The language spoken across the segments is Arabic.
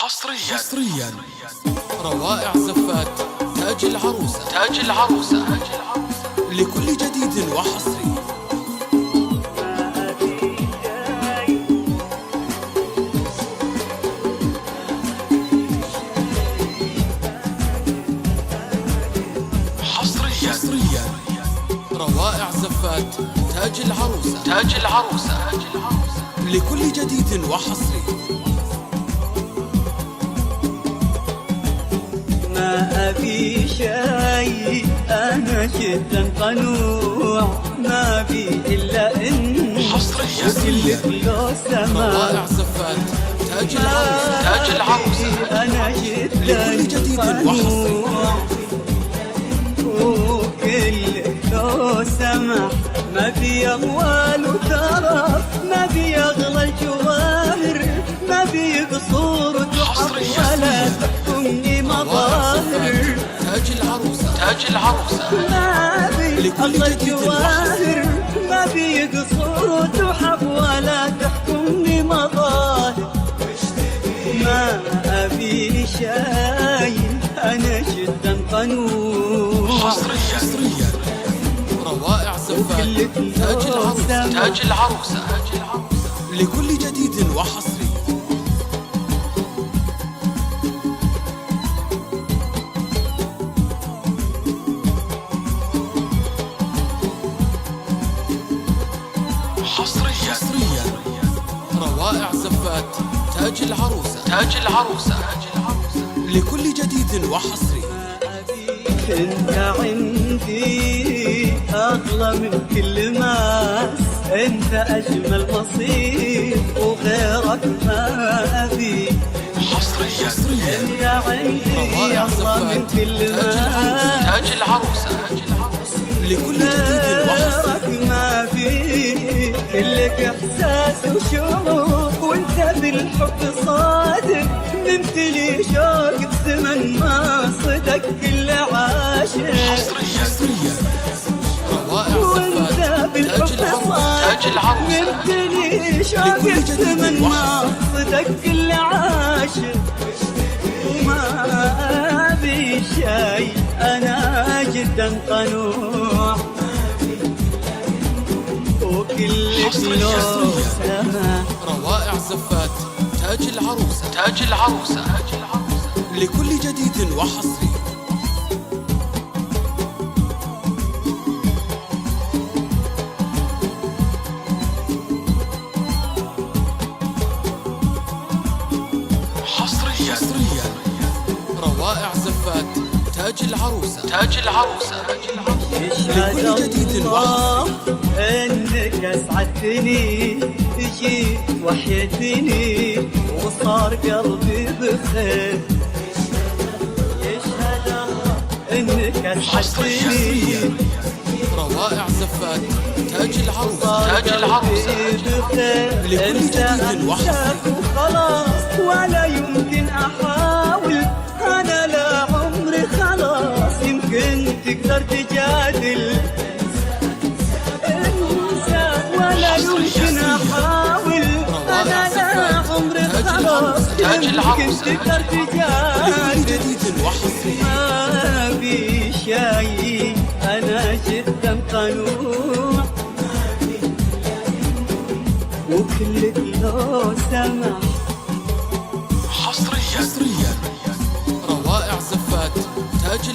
حصريا روائع زفات تاج العروسة لكل جديد وحصري. حصريا روائع زفات تاج العروسة لكل جديد وحصري. ما أبي شيء أنا جدا قنوع، ما بي إلا إن حصريا روائع زفات تاج العروسة أنا لكل جدا جديد وحصري. وكل لو سمح ما بي أموال وترف، ما بي أغلى الجواهر، ما بي قصور وتحف ولا تحكمني مظاهر. تاج العروسة ما بي لكل أغلى جديد الجواهر، ما بي قصور وتحف ولا تحكمني مظاهر. ما أبي شيء أنا جدا قنوع. حصريا روائع زفات تاج العروسة لكل جديد وحصري. حصريا روائع زفات تاج العروسة لكل جديد وحصري. انت عندي اغلى من كل ماس، انت اجمل نصيب وغيرك ما ابي. حصريا انت عندي اغلى من كل ماس، تاج العروسة لكل جديد وحصري. غيرك ما في، كلك احساس وشوق وانت بالحب صادق، ممتلي شوق بزمن ما صدق كل عاشق. حصريا روائع وانت زفات بالحب صادق، ممتلي شوق بزمن ما صدق كل عاشق. وما بي شيء انا جدا قنوع، وكلك لو سما. روائع زفات تاج العروسة لكل جديد وحصري. حصريا روائع زفات تاج العروسة لكل جديد وحصري. انك اسعدتني، جيت وحيتني وصار قلبي بخير. يشهد الله انك اسعدتني، روائع زفات تاج العروسة لكل جديد وحصري. وخلاص ولا يمكن احاول، انا لا عمري خلاص يمكن تقدر تجادل. انسى ولا يمكن احاول، انا لا عمري خلاص يمكن تقدر لكل تجادل. جديد وحصري. ما بي شيء انا جدا قنوع، وكلك لو سمح. حصريا روائع زفات تاج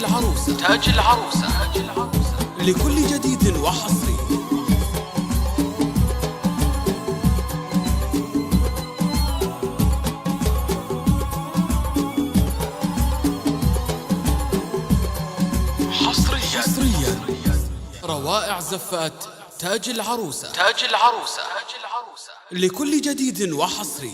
العروسة لكل جديد وحصري. حصريا روائع زفات تاج العروسة لكل جديد وحصري.